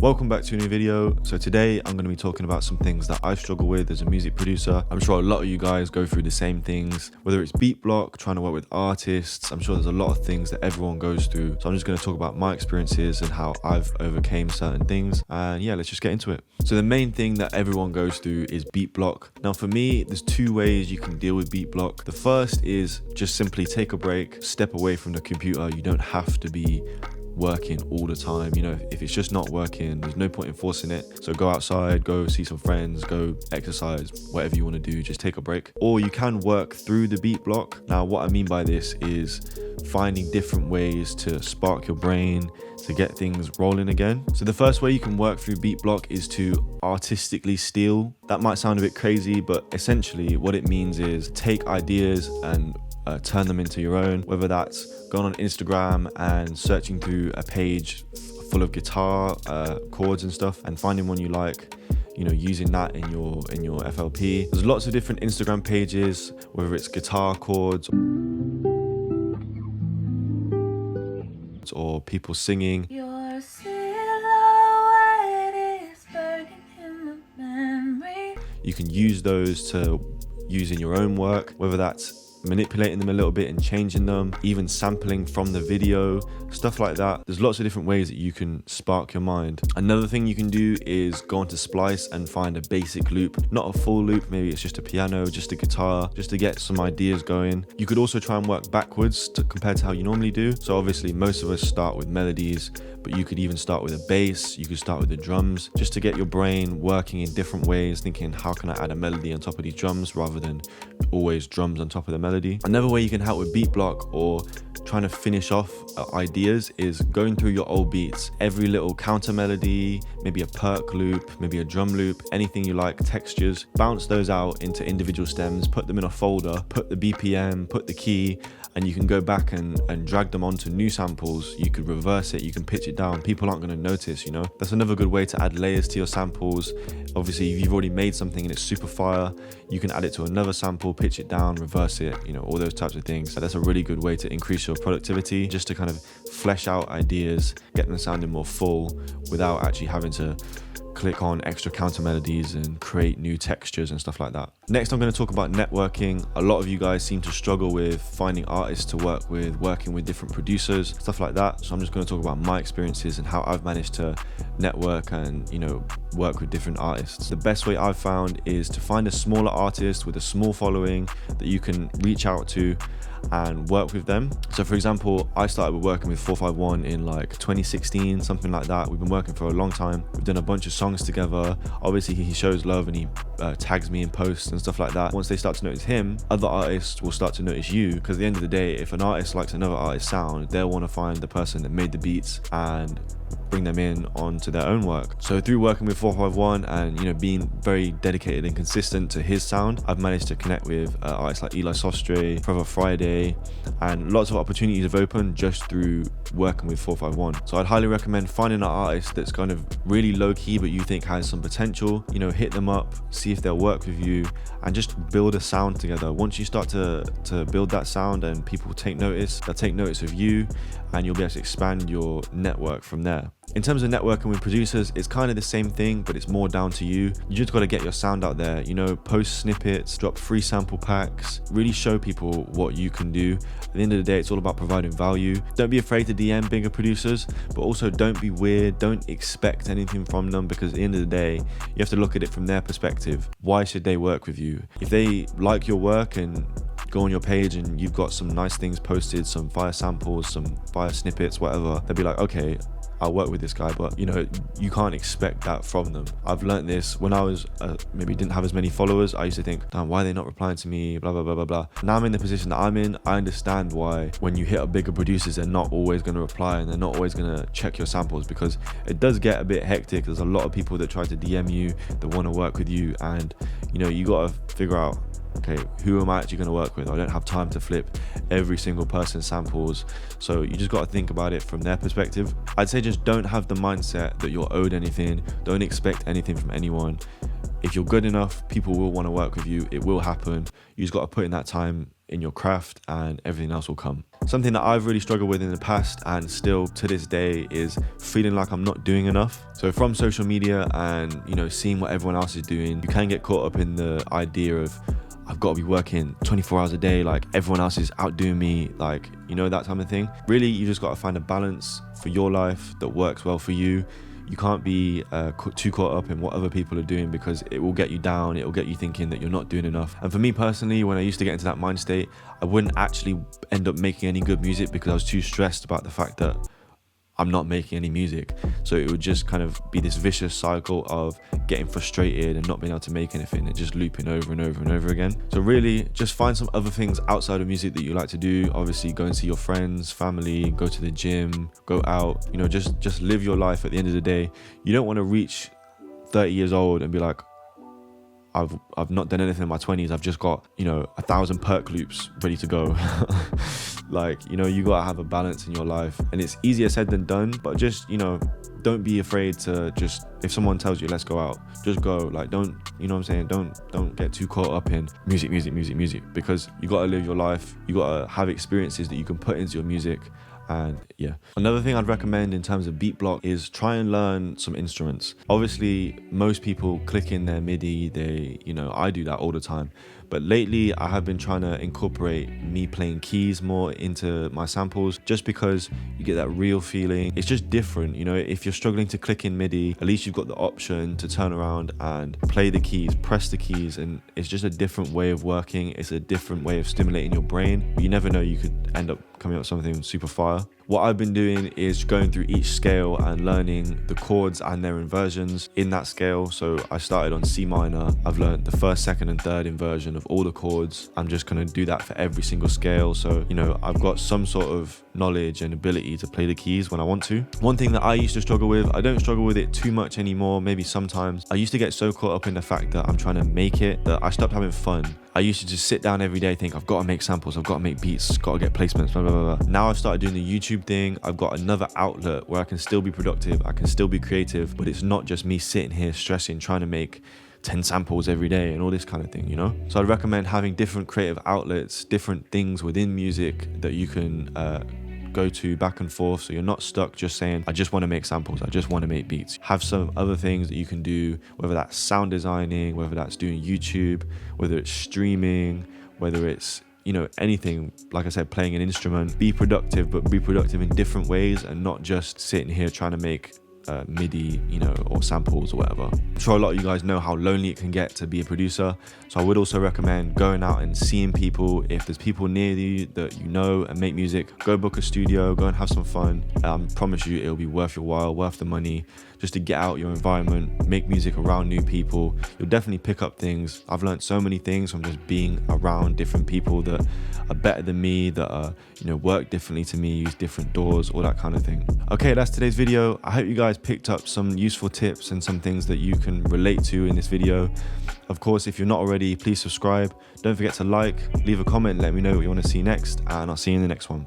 Welcome back to a new video. So today I'm going to be talking about some things that I struggle with as a music producer. I'm sure a lot of you guys go through the same things, whether it's beat block, trying to work with artists. I'm sure there's a lot of things that everyone goes through. So I'm just going to talk about my experiences and how I've overcame certain things. And yeah, let's just get into it. So the main thing that everyone goes through is beat block. Now for me, there's two ways you can deal with beat block. The first is just simply take a break, step away from the computer. You don't have to be working all the time. You know, if it's just not working, there's no point in forcing it. So go outside, go see some friends, go exercise, whatever you want to do, just take a break. Or you can work through the beat block. Now what I mean by this is finding different ways to spark your brain, to get things rolling again. So the first way you can work through beat block is to artistically steal. That might sound a bit crazy, but essentially what it means is take ideas and turn them into your own, whether that's going on Instagram and searching through a page full of guitar chords and stuff and finding one you like, you know, using that in your FLP. There's lots of different Instagram pages, whether it's guitar chords or people singing. Your silhouette is burning in the memory. You can use those to use in your own work, whether that's manipulating them a little bit and changing them, even sampling from the video, stuff like that. There's lots of different ways that you can spark your mind. Another thing you can do is go onto Splice and find a basic loop, not a full loop, maybe it's just a piano, just a guitar, just to get some ideas going. You could also try and work backwards compared to how you normally do. So obviously most of us start with melodies, but you could even start with a bass, you could start with the drums, just to get your brain working in different ways, thinking how can I add a melody on top of these drums rather than always drums on top of the melody. Another way you can help with beat block or trying to finish off ideas is going through your old beats. Every little counter melody, maybe a perk loop, maybe a drum loop, anything you like, textures, bounce those out into individual stems, put them in a folder, put the BPM, put the key, and you can go back and drag them onto new samples. You could reverse it, you can pitch it down. People aren't going to notice, you know. That's another good way to add layers to your samples. Obviously, if you've already made something and it's super fire, you can add it to another sample, pitch it down, reverse it, you know, all those types of things. So that's a really good way to increase your productivity, just to kind of flesh out ideas, get them sounding more full without actually having to click on extra counter melodies and create new textures and stuff like that. Next, I'm going to talk about networking. A lot of you guys seem to struggle with finding artists to work with, working with different producers, stuff like that. So I'm just going to talk about my experiences and how I've managed to network and, you know, work with different artists. The best way I've found is to find a smaller artist with a small following that you can reach out to and work with them. So for example, I started working with 451 in like 2016, something like that. We've been working for a long time. We've done a bunch of songs together. Obviously he shows love and he tags me in posts and stuff like that. Once they start to notice him, other artists will start to notice you, because at the end of the day, if an artist likes another artist's sound, they'll want to find the person that made the beats and bring them in onto their own work. So through working with 451 and, you know, being very dedicated and consistent to his sound, I've managed to connect with artists like Eli Sostre, Forever Friday, and lots of opportunities have opened just through working with 451. So I'd highly recommend finding an artist that's kind of really low key but you think has some potential. You know, hit them up, see if they'll work with you, and just build a sound together. Once you start to build that sound and people take notice, they'll take notice of you, and you'll be able to expand your network from there. In terms of networking with producers, it's kind of the same thing, but it's more down to you. You just got to get your sound out there, you know, post snippets, drop free sample packs, really show people what you can do. At the end of the day, it's all about providing value. Don't be afraid to DM bigger producers, but also don't be weird. Don't expect anything from them, because at the end of the day, you have to look at it from their perspective. Why should they work with you? If they like your work and go on your page and you've got some nice things posted, some fire samples, some fire snippets, whatever, they'll be like, okay, I'll work with this guy. But you know, you can't expect that from them. I've learned this when I was maybe didn't have as many followers. I used to think, damn, why are they not replying to me, blah blah blah blah blah. Now I'm in the position that I'm in, I understand why when you hit up bigger producers, they're not always going to reply and they're not always going to check your samples, because it does get a bit hectic. There's a lot of people that try to DM you, that want to work with you, and you know, you got to figure out, okay, who am I actually going to work with? I don't have time to flip every single person's samples. So you just got to think about it from their perspective. I'd say just don't have the mindset that you're owed anything. Don't expect anything from anyone. If you're good enough, people will want to work with you. It will happen. You just got to put in that time in your craft, and everything else will come. Something that I've really struggled with in the past and still to this day is feeling like I'm not doing enough. So from social media and, you know, seeing what everyone else is doing, you can get caught up in the idea of, I've got to be working 24 hours a day, like everyone else is outdoing me, like, you know, that type of thing. Really, you just got to find a balance for your life that works well for you. You can't be too caught up in what other people are doing, because it will get you down. It will get you thinking that you're not doing enough. And for me personally, when I used to get into that mind state, I wouldn't actually end up making any good music because I was too stressed about the fact that I'm not making any music. So it would just kind of be this vicious cycle of getting frustrated and not being able to make anything, and just looping over and over and over again. So really just find some other things outside of music that you like to do. Obviously go and see your friends, family, go to the gym, go out, you know, just live your life. At the end of the day, you don't want to reach 30 years old and be like, I've not done anything in my 20s. I've just got, you know, 1,000 perk loops ready to go. Like, you know, you gotta have a balance in your life, and it's easier said than done. But just, you know, don't be afraid to just, if someone tells you let's go out, just go. Like, don't, you know what I'm saying, don't get too caught up in music, because you gotta live your life. You gotta have experiences that you can put into your music. And yeah, another thing I'd recommend in terms of beat block is try and learn some instruments. Obviously most people click in their MIDI, you know, I do that all the time. But lately I have been trying to incorporate me playing keys more into my samples, just because you get that real feeling. It's just different, you know. If you're struggling to click in MIDI, at least you've got the option to turn around and play the keys, press the keys, and it's just a different way of working. It's a different way of stimulating your brain. You never know, you could end up coming up with something super fire. What I've been doing is going through each scale and learning the chords and their inversions in that scale. So I started on C minor. I've learned the first, second and third inversion of all the chords. I'm just going to do that for every single scale. So, you know, I've got some sort of knowledge and ability to play the keys when I want to. One thing that I used to struggle with, I don't struggle with it too much anymore, maybe sometimes. I used to get so caught up in the fact that I'm trying to make it that I stopped having fun. I used to just sit down every day, think I've got to make samples, I've got to make beats, got to get placements, blah, blah, blah, blah. Now I've started doing the YouTube thing. I've got another outlet where I can still be productive, I can still be creative, but it's not just me sitting here stressing, trying to make 10 samples every day and all this kind of thing, you know? So I'd recommend having different creative outlets, different things within music that you can go to back and forth, so you're not stuck just saying, I just want to make samples, I just want to make beats. Have some other things that you can do, whether that's sound designing, whether that's doing YouTube, whether it's streaming, whether it's, you know, anything. Like I said, playing an instrument. Be productive, but be productive in different ways, and not just sitting here trying to make MIDI, you know, or samples or whatever. I'm sure a lot of you guys know how lonely it can get to be a producer, so I would also recommend going out and seeing people. If there's people near you that you know and make music, go book a studio, go and have some fun. I promise you it'll be worth your while, worth the money, just to get out your environment, make music around new people. You'll definitely pick up things. I've learned so many things from just being around different people that are better than me, that are, you know, work differently to me, use different doors, all that kind of thing. Okay, that's today's video. I hope you guys picked up some useful tips and some things that you can relate to in this video. Of course, if you're not already, please subscribe. Don't forget to like, leave a comment, let me know what you want to see next, and I'll see you in the next one.